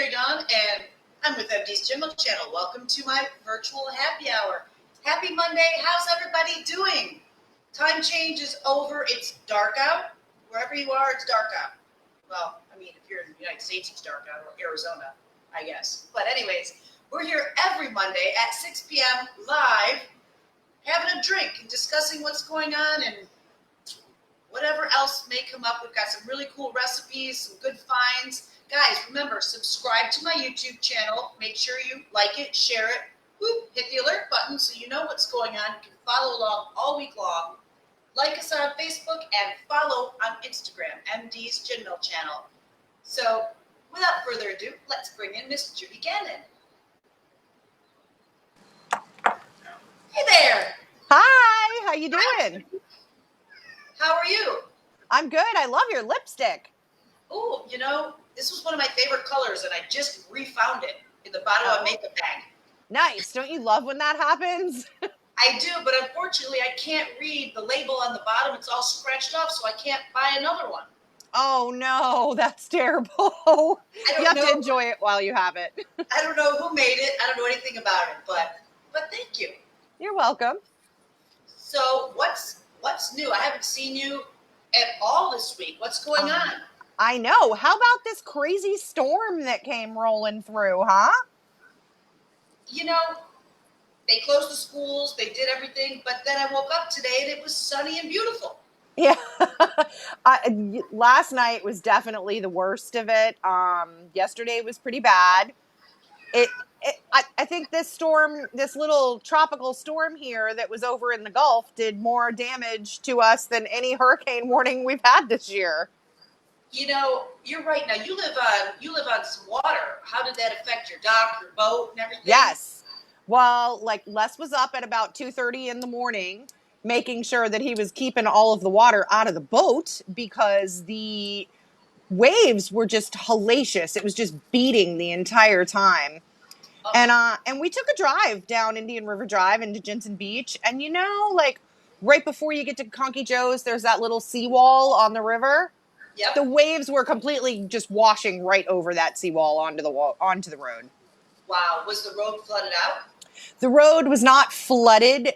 Mary Dawn, and I'm with MD's Gym channel. Welcome to my virtual happy hour. Happy Monday. How's everybody doing? Time change is over. It's dark out. Wherever you are, it's dark out. Well, I mean, if you're in the United States, it's dark out, or Arizona, I guess. But anyways, we're here every Monday at 6 p.m. live, having a drink and discussing what's going on and whatever else may come up. We've got some really cool recipes, some good finds. Guys, remember, subscribe to my YouTube channel. Make sure you like it, share it, whoop, hit the alert button so you know what's going on. You can follow along all week long. Like us on Facebook and follow on Instagram, MD's Gym channel. So, without further ado, let's bring in Miss Judy Gannon. Hey there. Hi, how you doing? How are you? I'm good. I love your lipstick. Oh, you know, this was one of my favorite colors, and I just refound it in the bottom of a makeup bag. Nice. Don't you love when that happens? I do, but unfortunately, I can't read the label on the bottom. It's all scratched off, so I can't buy another one. Oh, no, that's terrible. You have to enjoy it while you have it. I don't know who made it. I don't know anything about it, but thank you. You're welcome. So what's new? I haven't seen you at all this week. What's going on? I know. How about this crazy storm that came rolling through, huh? You know, they closed the schools, they did everything, but then I woke up today and it was sunny and beautiful. Yeah. Last night was definitely the worst of it. Yesterday was pretty bad. I think this storm, this little tropical storm here that was over in the Gulf did more damage to us than any hurricane warning we've had this year. You know, you're right. Now you live on some water. How did that affect your dock, your boat, and everything? Yes. Well, like Les was up at about 2:30 in the morning, making sure that he was keeping all of the water out of the boat because the waves were just hellacious. It was just beating the entire time. And we took a drive down Indian River Drive into Jensen Beach. And you know, like right before you get to Conky Joe's, there's that little seawall on the river. Yep. The waves were completely just washing right over that seawall onto the road. Wow. Was the road flooded out? The road was not flooded.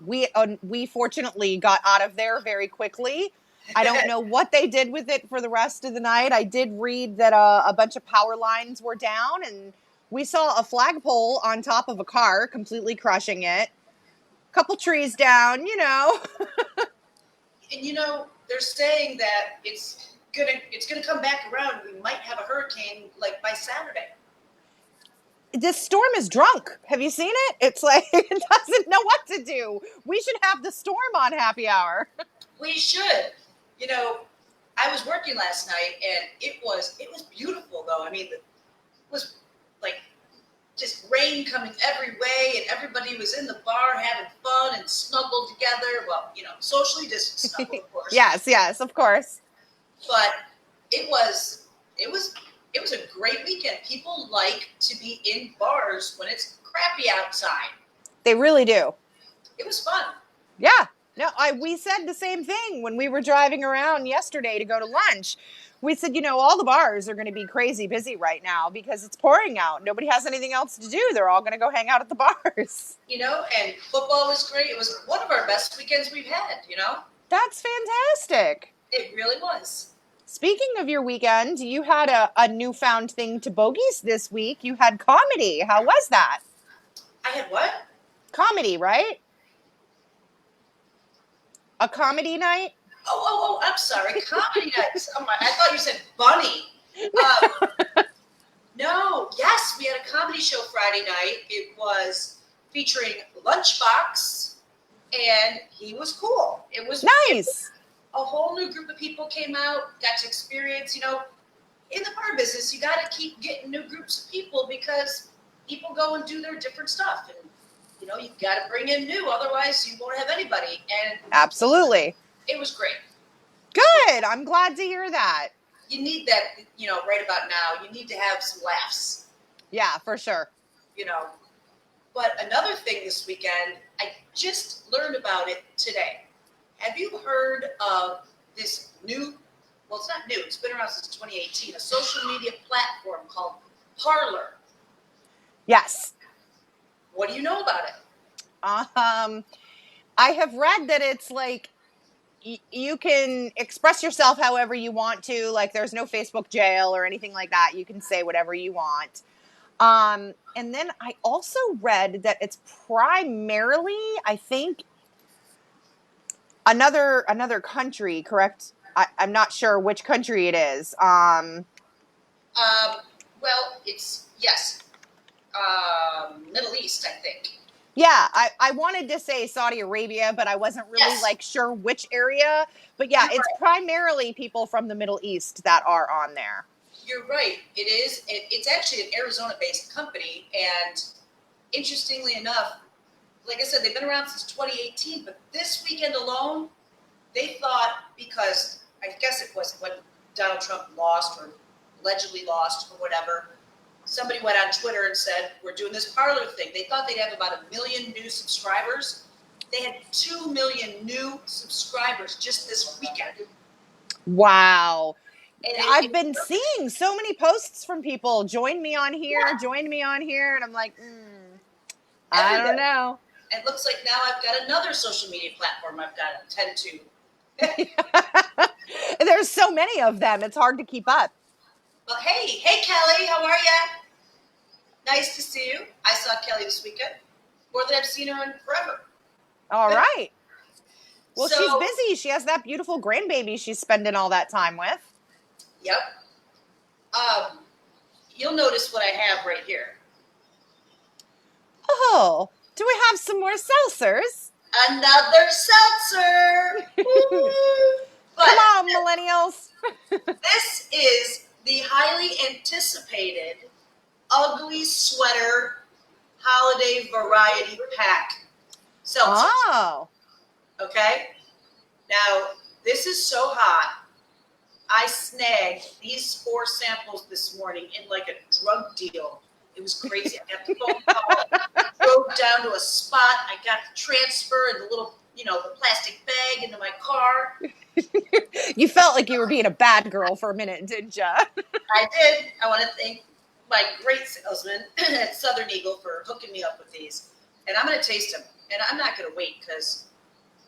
We fortunately got out of there very quickly. I don't know what they did with it for the rest of the night. I did read that a bunch of power lines were down, and we saw a flagpole on top of a car completely crushing it. A couple trees down, you know. And you know, they're saying that it's gonna come back around. We might have a hurricane like by Saturday. This storm is drunk. Have you seen it? It's like it doesn't know what to do. We should have the storm on happy hour. We should. You know, I was working last night and it was beautiful though. I mean, it was like just rain coming every way and everybody was in the bar having fun and snuggled together. Well, you know, socially distant snuggle, of course. Yes, of course. But it was a great weekend. People like to be in bars when it's crappy outside. They really do. It was fun. Yeah. No, we said the same thing when we were driving around yesterday to go to lunch. We said, you know, all the bars are going to be crazy busy right now because it's pouring out. Nobody has anything else to do. They're all going to go hang out at the bars. You know, and football was great. It was one of our best weekends we've had, you know? That's fantastic. It really was. Speaking of your weekend, you had a newfound thing to bogeys this week. You had comedy. How was that? I had what? Comedy, right? A comedy night? Oh, I'm sorry. Comedy nights. Oh my, I thought you said bunny. No, yes, we had a comedy show Friday night. It was featuring Lunchbox, and he was cool. It was nice. A whole new group of people came out, got to experience, you know, in the bar business, you got to keep getting new groups of people because people go and do their different stuff. And, you know, you've got to bring in new, otherwise you won't have anybody. And absolutely. It was great. Good. I'm glad to hear that. You need that, you know, right about now. You need to have some laughs. Yeah, for sure. You know, but another thing this weekend, I just learned about it today. Have you heard of this new, well, it's not new, it's been around since 2018, a social media platform called Parlor. Yes. What do you know about it? I have read that it's like you can express yourself however you want to. Like, there's no Facebook jail or anything like that. You can say whatever you want. And then I also read that it's primarily, I think, another country. Correct? I'm not sure which country it is. Well, it's, yes, Middle East, I think. Yeah, I wanted to say Saudi Arabia, but I wasn't really Yes, like sure which area. But yeah, you're it's right. primarily people from the Middle East that are on there. You're right. It is. It's actually an Arizona-based company, and interestingly enough, like I said, they've been around since 2018. But this weekend alone, they thought, because I guess it was when Donald Trump lost or allegedly lost or whatever, somebody went on Twitter and said, we're doing this Parlor thing. They thought they'd have about 1 million new subscribers. They had 2 million new subscribers just this weekend. Wow. And I've been seeing so many posts from people, join me on here, yeah, join me on here. And I'm like, I don't everybody. know. It looks like now I've got another social media platform I've got to attend to. There's so many of them. It's hard to keep up. But hey, Kelly, how are ya? Nice to see you. I saw Kelly this weekend, more than I've seen her in forever. All right. Well, she's So, busy. She has that beautiful grandbaby she's spending all that time with. yep. Um, you'll notice what I have right here. Oh, do we have some more seltzers? Another seltzer. But Come on, millennials. this is the highly anticipated ugly sweater holiday variety pack seltzer. Oh. Okay? Now, this is so hot. I snagged these 4 samples this morning in like a drug deal. It was crazy. I got the phone call, drove down to a spot. I got the transfer and the little, the plastic bag into my car. You felt like you were being a bad girl for a minute, didn't you? I did. I want to thank my great salesman at Southern Eagle for hooking me up with these. And I'm going to taste them. And I'm not going to wait because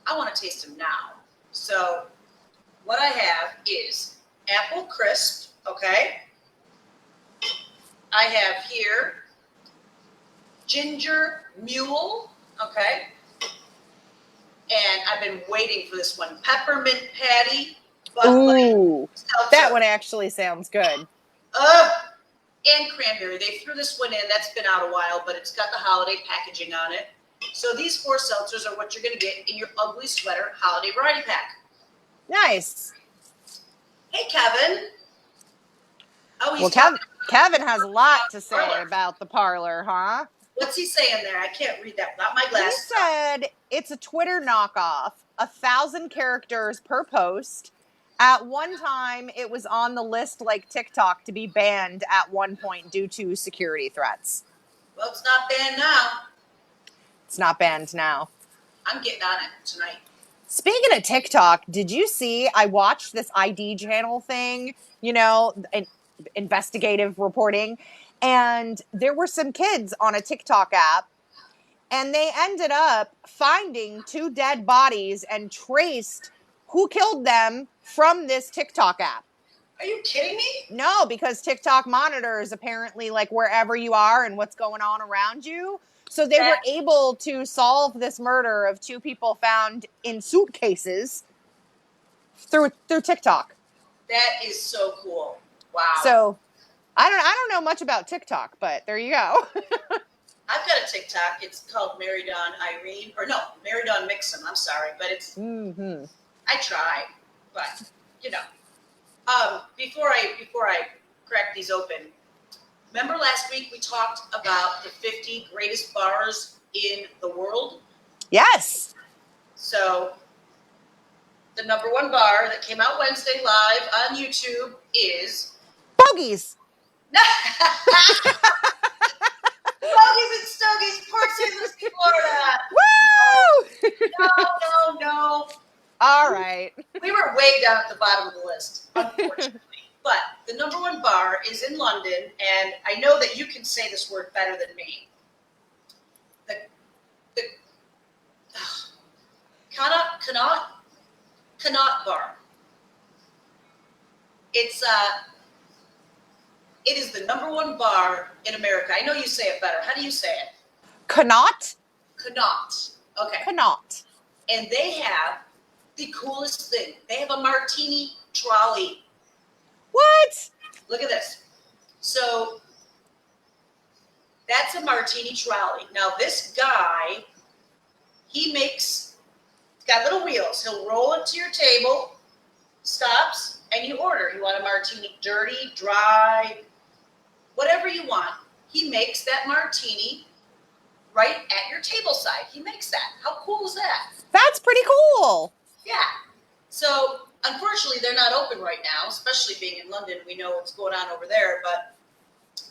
I want to taste them now. So what I have is apple crisp, okay? I have here ginger mule, okay? And I've been waiting for this one. Peppermint patty, buckwheat Ooh, seltzer. that one actually sounds good. And cranberry. They threw this one in. That's been out a while, but it's got the holiday packaging on it. So these 4 seltzers are what you're going to get in your ugly sweater holiday variety pack. Nice. Hey, Kevin. Oh, he's Well, Kevin has a lot to say Parlor. about the parlor, huh? What's he saying there? I can't read that without my He glasses. said it's a Twitter knockoff, 1,000 characters per post. At one time, it was on the list like TikTok to be banned at one point due to security threats. Well, it's not banned now. It's not banned now. I'm getting on it tonight. Speaking of TikTok, did you see I watched this ID channel thing, investigative reporting, and there were some kids on a TikTok app, and they ended up finding 2 dead bodies and traced who killed them from this TikTok app. Are you kidding me? No, because TikTok monitors apparently like wherever you are and what's going on around you. So they were able to solve this murder of 2 people found in suitcases through TikTok. That is so cool. Wow. So I don't know much about TikTok, but there you go. I've got a TikTok. It's called Mary Dawn Irene, or no, Mary Dawn Mixum. I'm sorry, but it's. Mm-hmm. I try, but before I crack these open, remember last week we talked about the 50 greatest bars in the world? Yes. So the number 1 bar that came out Wednesday live on YouTube is Bogies. Bogies and Stogies, Port St. Lucie, Florida. Woo! No. All right. We were way down at the bottom of the list, unfortunately. But the number one bar is in London, and I know that you can say this word better than me. The the Connaught Bar. It's it is the number one bar in America. I know you say it better. How do you say it? Connaught? Connaught. Okay. Connaught. And they have the coolest thing. They have a martini trolley. What? Look at this. So that's a martini trolley. Now this guy, he's got little wheels. He'll roll it to your table, stops, and you order. You want a martini, dirty, dry, whatever you want. He makes that martini right at your table side. He makes that. How cool is that? That's pretty cool. Yeah. So unfortunately, they're not open right now, especially being in London. We know what's going on over there, but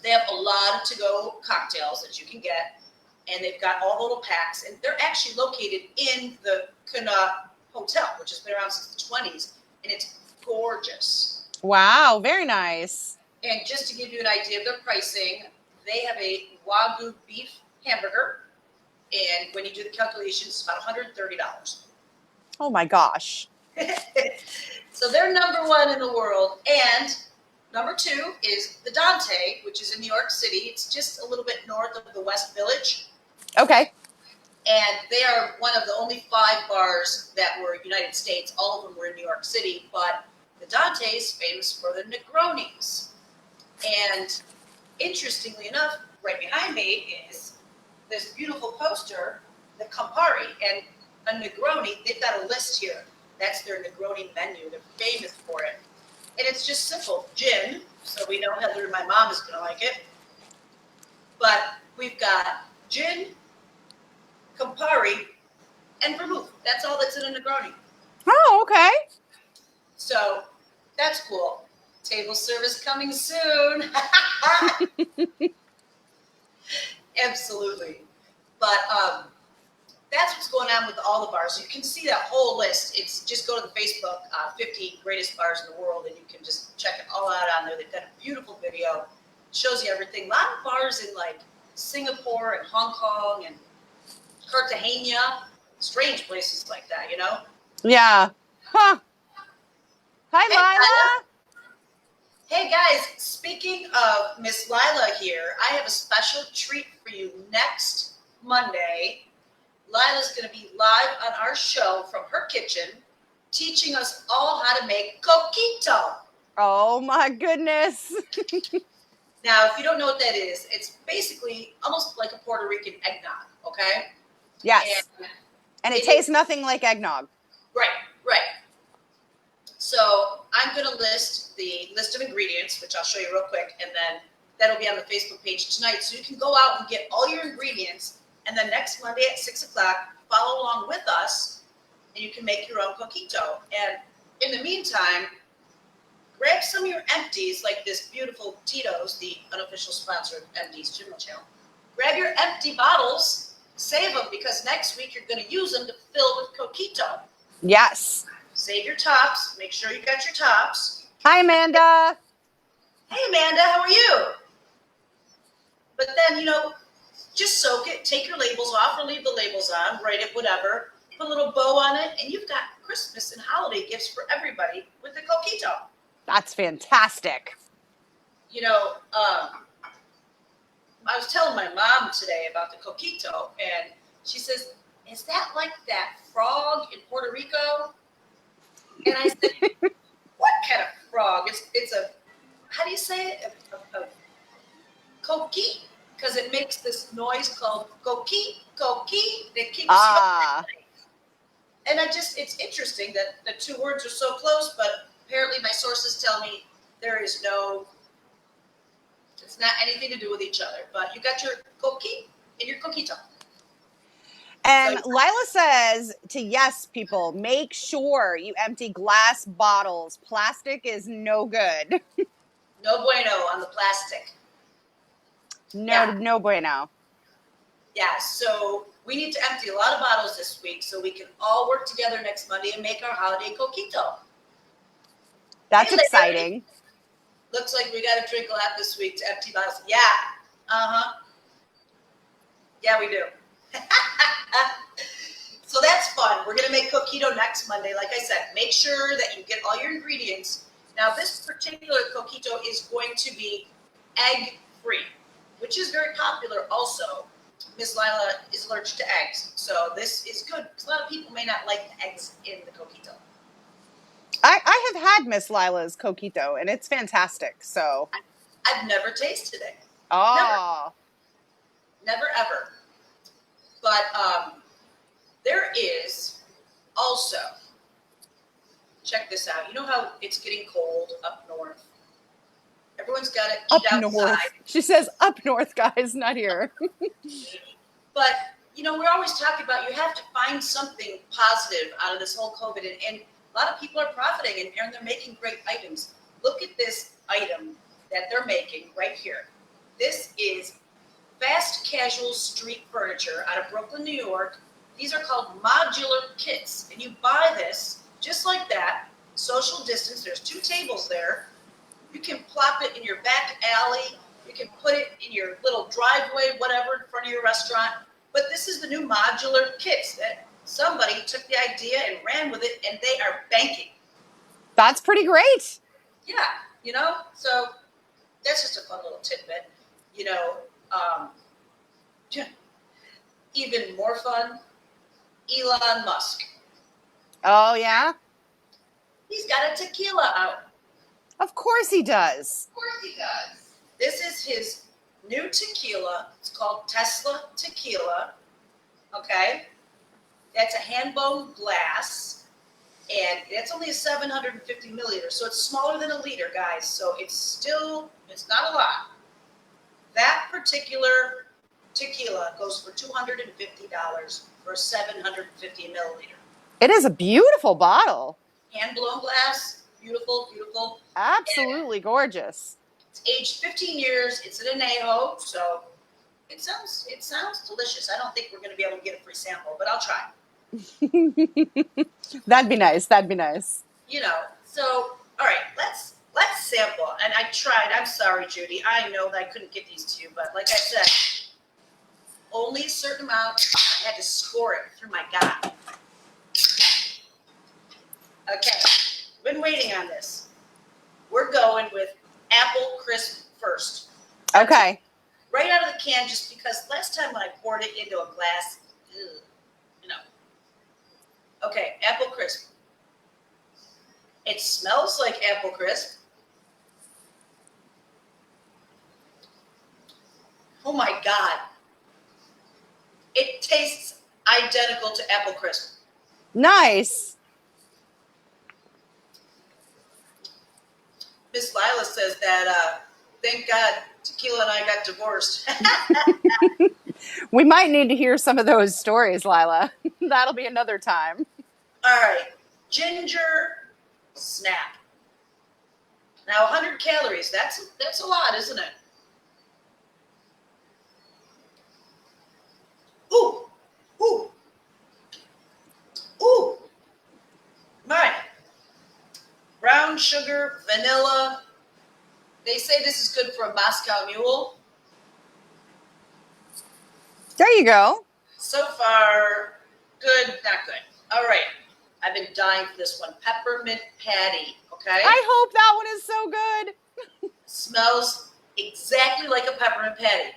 they have a lot of to-go cocktails that you can get, and they've got all the little packs, and they're actually located in the Connaught Hotel, which has been around since the 20s, and it's gorgeous. Wow, very nice. And just to give you an idea of their pricing, they have a Wagyu beef hamburger, and when you do the calculations, it's about $130. Oh my gosh. So they're number one in the world, and number two is the Dante, which is in New York City. It's just a little bit north of the West Village. Okay. And they are one of the only 5 bars that were United States. All of them were in New York City, but the Dante is famous for the Negronis. And interestingly enough, right behind me is this beautiful poster, the Campari. And a Negroni, they've got a list here. That's their Negroni menu. They're famous for it. And it's just simple. Gin, so we know Heather, my mom, is going to like it. But we've got gin, Campari, and vermouth. That's all that's in a Negroni. Oh, okay. So that's cool. Table service coming soon. Absolutely. But that's what's going on with all the bars. You can see that whole list. It's just go to the Facebook 50 greatest bars in the world, and you can just check it all out on there. They've got a beautiful video. It shows you everything. A lot of bars in like Singapore and Hong Kong and Cartagena, strange places like that, you know? Yeah. Huh. Hi, Hey, Lila. Hey guys, speaking of Miss Lila here, I have a special treat for you next Monday. Lila's going to be live on our show from her kitchen, teaching us all how to make coquito. Oh my goodness. Now, if you don't know what that is, it's basically almost like a Puerto Rican eggnog, okay? Yes. And it tastes nothing like eggnog. Right, right. So I'm going to list the list of ingredients, which I'll show you real quick, and then that'll be on the Facebook page tonight. So you can go out and get all your ingredients, and then next Monday at 6 o'clock, follow along with us, and you can make your own coquito. And in the meantime, grab some of your empties, like this beautiful Tito's, the unofficial sponsor of MD's Gym Channel. Grab your empty bottles, save them, because next week you're going to use them to fill with coquito. Yes. Save your tops. Make sure you got your tops. Hi, Amanda. Hey, Amanda, how are you? But then, just soak it, take your labels off or leave the labels on, write it, whatever, put a little bow on it, and you've got Christmas and holiday gifts for everybody with the coquito. That's fantastic. I was telling my mom today about the coquito, and she says, is that like that frog in Puerto Rico? And I said, what kind of frog? It's a, how do you say it? A coqui, because it makes this noise called coqui that keeps you up. And it's interesting that the two words are so close, but apparently my sources tell me it's not anything to do with each other. But you got your coqui and your coquito. And Lila says to yes, people, make sure you empty glass bottles. Plastic is no good. No bueno on the plastic. No bueno. Yeah, so we need to empty a lot of bottles this week so we can all work together next Monday and make our holiday coquito. That's exciting. Looks like we got to drink a lot this week to empty bottles. Yeah. Uh-huh. Yeah, we do. So that's fun. We're going to make coquito next Monday. Like I said, make sure that you get all your ingredients. Now, this particular coquito is going to be egg-free, which is very popular also. Miss Lila is allergic to eggs, so this is good because a lot of people may not like the eggs in the coquito. I have had Miss Lila's coquito, and it's fantastic. So, I've never tasted it. Never. oh, Never, ever. But there is also, check this out. You know how it's getting cold up north? Everyone's got to up eat outside. north. She says up north, guys, not here. But, you know, we're always talking about you have to find something positive out of this whole COVID. And a lot of people are profiting and they're making great items. Look at this item that they're making right here. This is fast casual street furniture out of Brooklyn, New York. These are called modular kits. And you buy this just like that, social distance. There's 2 tables there. You can plop it in your back alley. You can put it in your little driveway, whatever, in front of your restaurant. But this is the new modular kits that somebody took the idea and ran with it, and they are banking. That's pretty great. Yeah, you know, so that's just a fun little tidbit. You know, even more fun, Elon Musk. Oh, yeah? He's got a tequila out. Of course he does. Of course he does. This is his new tequila. It's called Tesla Tequila. Okay? That's a hand-blown glass. And it's only a 750 milliliters. So it's smaller than a liter, guys. So it's not a lot. That particular tequila goes for $250 for a 750 milliliter. It is a beautiful bottle. Hand-blown glass. Beautiful, beautiful. Absolutely gorgeous. It's aged 15 years. It's an añejo, so it sounds delicious. I don't think we're going to be able to get a free sample, but I'll try. That'd be nice. That'd be nice. You know, so all right, let's sample. And I tried. I'm sorry, Judy. I know that I couldn't get these to you, but like I said, only a certain amount. I had to score it through my God. Okay. Been waiting on this. We're going with apple crisp first. Okay. Right out of the can, just because last time when I poured it into a glass, you know. Okay, apple crisp. It smells like apple crisp. Oh my God. It tastes identical to apple crisp. Nice. Miss Lila says that, thank God Tequila and I got divorced. We might need to hear some of those stories, Lila. That'll be another time. All right. Ginger snap. Now 100 calories. That's a lot, isn't it? Ooh. Ooh. Ooh. My. Brown sugar, vanilla. They say this is good for a Moscow Mule. There you go. So far, good, not good. All right. I've been dying for this one. Peppermint patty, okay? I hope that one is so good. Smells exactly like a peppermint patty.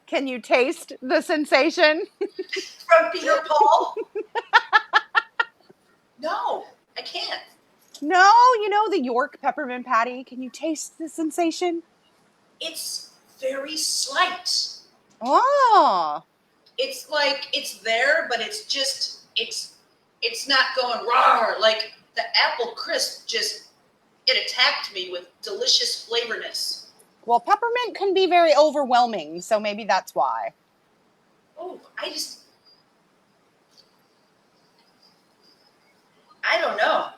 Can you taste the sensation? From Peter Paul? No, I can't. No, you know the York peppermint patty. Can you taste the sensation? It's very slight. Oh. It's like it's there, but it's just it's not going raw. Like the apple crisp it attacked me with delicious flavorness. Well, peppermint can be very overwhelming, so maybe that's why. Oh, I don't know.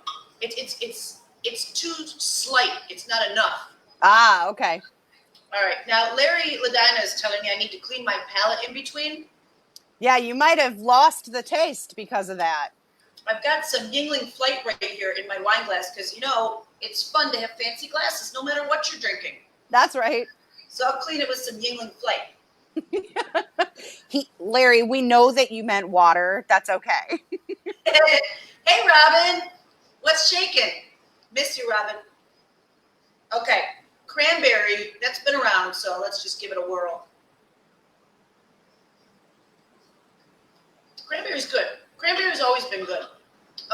It's too slight. It's not enough. Ah, okay. All right. Now, Larry Ladina is telling me I need to clean my palate in between. Yeah, you might have lost the taste because of that. I've got some Yingling Flight right here in my wine glass because, it's fun to have fancy glasses no matter what you're drinking. That's right. So I'll clean it with some Yingling Flight. Larry, we know that you meant water. That's okay. Hey, Robin. What's shaking? Miss you, Robin. Okay. Cranberry. That's been around, so let's just give it a whirl. Cranberry's good. Cranberry's always been good.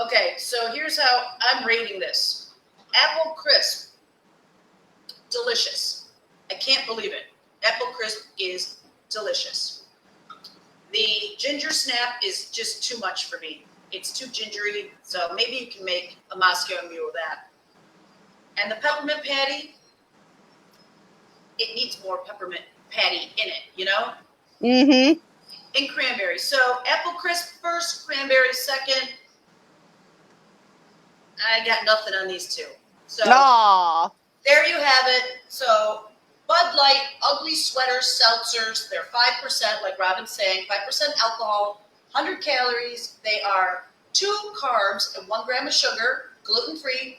Okay, so here's how I'm rating this. Apple crisp. Delicious. I can't believe it. Apple crisp is delicious. The ginger snap is just too much for me. It's too gingery, so maybe you can make a Moscow Mule of that. And the peppermint patty, it needs more peppermint patty in it, Mm-hmm. And cranberry. So apple crisp first, cranberry second. I got nothing on these two. So Aww. there you have it. So Bud Light, ugly sweaters, seltzers, they're 5%, like Robin's saying, 5% alcohol, 100 calories. They are 2 carbs and 1 gram of sugar, gluten-free.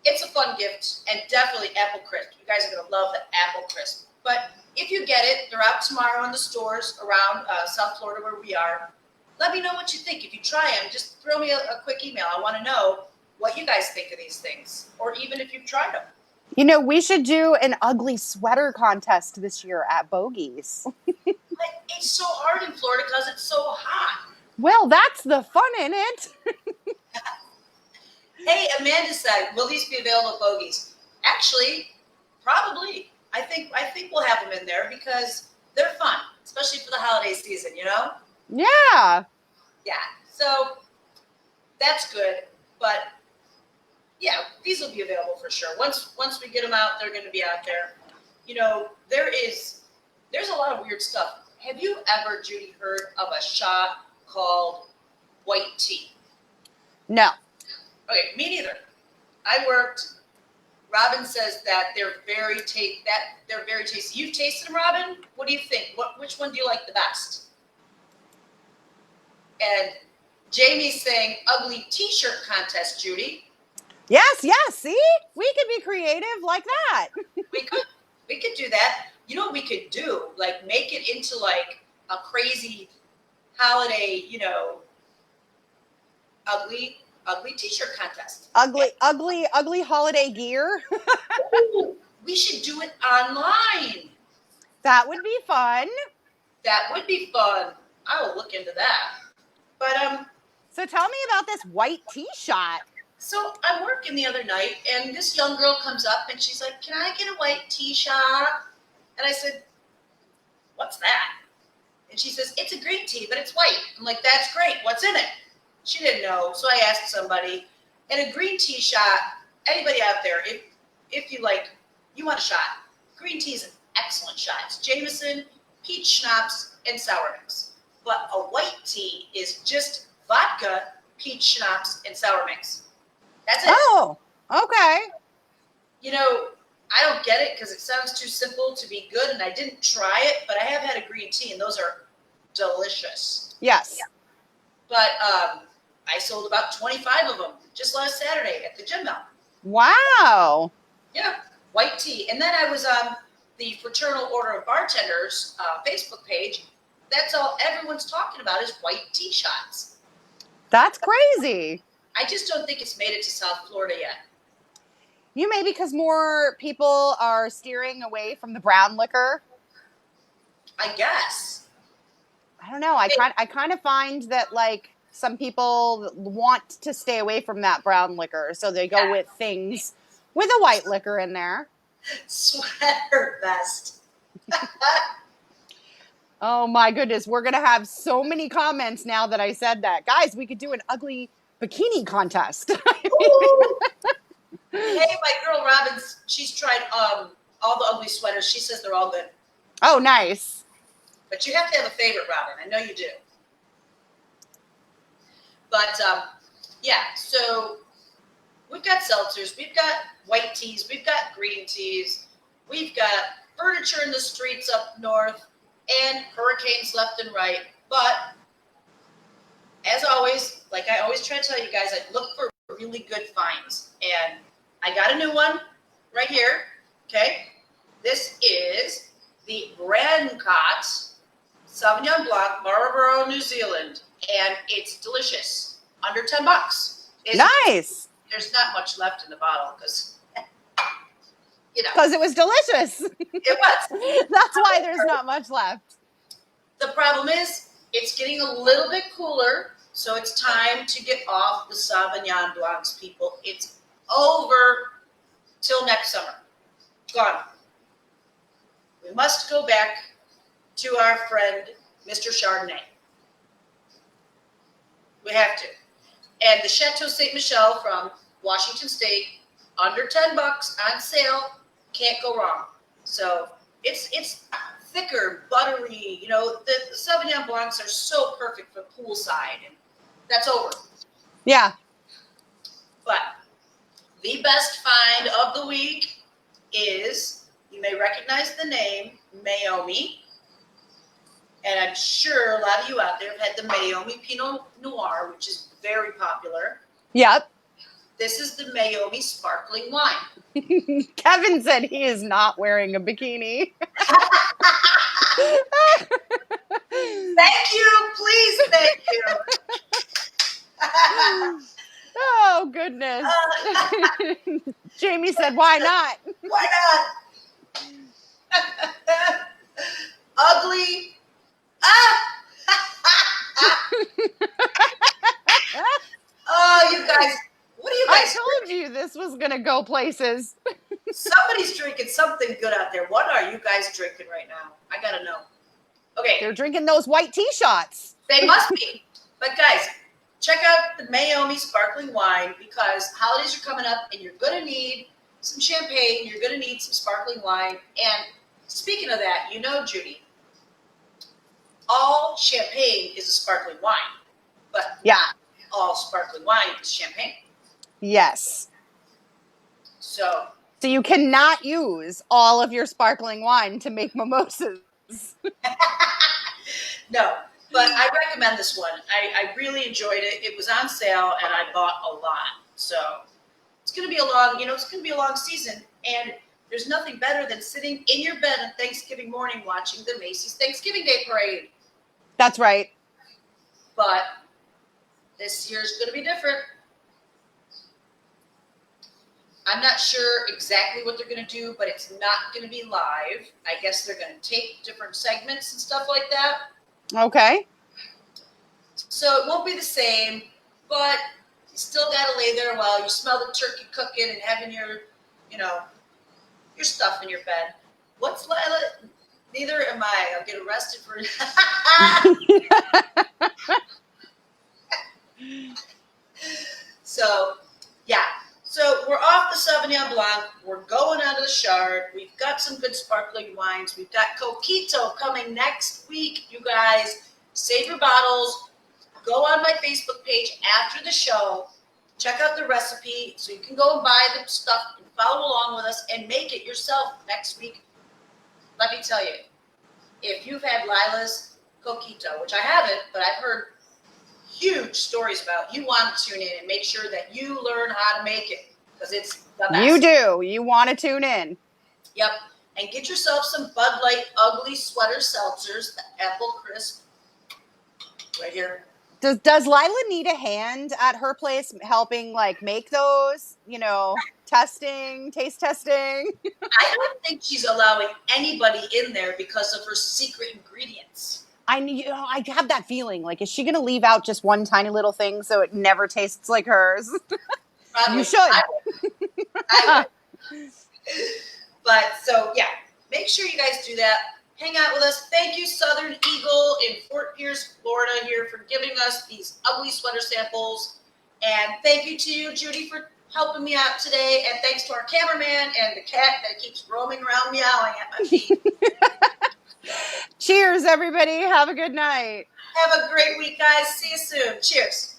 It's a fun gift, and definitely apple crisp. You guys are going to love the apple crisp. But if you get it, they're out tomorrow in the stores around South Florida where we are. Let me know what you think. If you try them, just throw me a quick email. I want to know what you guys think of these things, or even if you've tried them. We should do an ugly sweater contest this year at Bogies. But it's so hard in Florida because it's so hot. Well, that's the fun in it. Hey, Amanda said, will these be available at Bogies? Actually, probably. I think we'll have them in there because they're fun, especially for the holiday season, Yeah. Yeah, so that's good. But yeah, these will be available for sure. Once we get them out, they're going to be out there. There's a lot of weird stuff. Have you ever, Judy, heard of a shot called white tea? No. Okay, me neither. I worked. Robin says that they're very tasty. You've tasted them, Robin? What do you think? Which one do you like the best? And Jamie's saying ugly t-shirt contest, Judy. Yes. See? We could be creative like that. We could do that. You know what we could do? Like make it into like a crazy holiday, ugly t-shirt contest. Ugly holiday gear. Ooh, we should do it online. That would be fun. That would be fun. I will look into that. But So tell me about this white tea shot. so I'm working the other night, and this young girl comes up, and she's like, "Can I get a white tea shot?" And I said, "What's that?" And she says, "It's a green tea, but it's white." I'm like, "That's great. What's in it?" She didn't know, so I asked somebody. And a green tea shot, anybody out there, if you want a shot, green tea is an excellent shot. It's Jameson, peach schnapps, and sour mix. But a white tea is just vodka, peach schnapps, and sour mix. That's it. Oh, okay. I don't get it because it sounds too simple to be good, and I didn't try it, but I have had a green tea, and those are delicious. Yes. But I sold about 25 of them just last Saturday at the gym now. Wow. Yeah, white tea. And then I was on the Fraternal Order of Bartenders Facebook page. That's all everyone's talking about is white tea shots. That's crazy. I just don't think it's made it to South Florida yet. Because more people are steering away from the brown liquor. I guess. I don't know. I kind of find that like some people want to stay away from that brown liquor, so they go with things with a white liquor in there. Sweater vest. Oh my goodness, we're gonna have so many comments now that I said that. Guys, we could do an ugly bikini contest. Hey, my girl Robin's, she's tried all the ugly sweaters. She says they're all good. Oh, nice. But you have to have a favorite, Robin. I know you do. But so we've got seltzers, we've got white teas, we've got green teas, we've got furniture in the streets up north, and hurricanes left and right. But as always, like I always try to tell you guys, I look for really good finds. And I got a new one right here. Okay. This is the Brancott Sauvignon Blanc, Marlborough, New Zealand. And it's delicious. Under $10. Nice. There's not much left in the bottle because, Because it was delicious. It was. That's why there's not much left. The problem is it's getting a little bit cooler, so it's time to get off the Sauvignon Blancs, people. It's over till next summer. Gone. We must go back to our friend, Mr. Chardonnay. We have to. And the Chateau Ste. Michelle from Washington State, under $10 on sale, can't go wrong. So it's thicker, buttery. The Sauvignon Blancs are so perfect for poolside, and that's over. Yeah. But the best find of the week is, you may recognize the name, Meiomi. And I'm sure a lot of you out there have had the Meiomi Pinot Noir, which is very popular. Yep. This is the Meiomi sparkling wine. Kevin said he is not wearing a bikini. Thank you. Please, thank you. Oh, goodness. Jamie said, why not? Why not? Ugly. Oh, you guys. What are you guys? I told you this was going to go places. Somebody's drinking something good out there. What are you guys drinking right now? I got to know. Okay. They're drinking those white tea shots. They must be. But guys, check out the Meiomi sparkling wine, because holidays are coming up and you're going to need some champagne. You're going to need some sparkling wine. And speaking of that, Judy, all champagne is a sparkling wine, but not all sparkling wine is champagne. Yes. So you cannot use all of your sparkling wine to make mimosas. No, but I recommend this one. I really enjoyed it. It was on sale and I bought a lot. So it's going to be a long season, and there's nothing better than sitting in your bed on Thanksgiving morning watching the Macy's Thanksgiving Day Parade. That's right. But this year's going to be different. I'm not sure exactly what they're going to do, but it's not going to be live. I guess they're going to take different segments and stuff like that. Okay. So it won't be the same, but you still got to lay there while you smell the turkey cooking and having your stuff in your bed. What's Lila? Neither am I. I'll get arrested for So, yeah. So we're off the Sauvignon Blanc. We're going on to the Chard. We've got some good sparkling wines. We've got Coquito coming next week, you guys. Save your bottles. Go on my Facebook page after the show. Check out the recipe so you can go and buy the stuff and follow along with us and make it yourself next week. Let me tell you, if you've had Lila's Coquito, which I haven't, but I've heard huge stories about, you want to tune in and make sure that you learn how to make it, because it's the best. You do. You want to tune in. Yep. And get yourself some Bud Light Ugly Sweater Seltzers, the Apple Crisp, right here. Does Lila need a hand at her place helping make those, taste testing? I don't think she's allowing anybody in there because of her secret ingredients. I have that feeling. Is she going to leave out just one tiny little thing so it never tastes like hers? Probably. You should. I would. But so, yeah, make sure you guys do that. Hang out with us. Thank you, Southern Eagle in Fort Pierce, Florida, here for giving us these ugly sweater samples. And thank you to you, Judy, for helping me out today. And thanks to our cameraman and the cat that keeps roaming around meowing at my feet. Cheers, everybody. Have a good night. Have a great week, guys. See you soon. Cheers.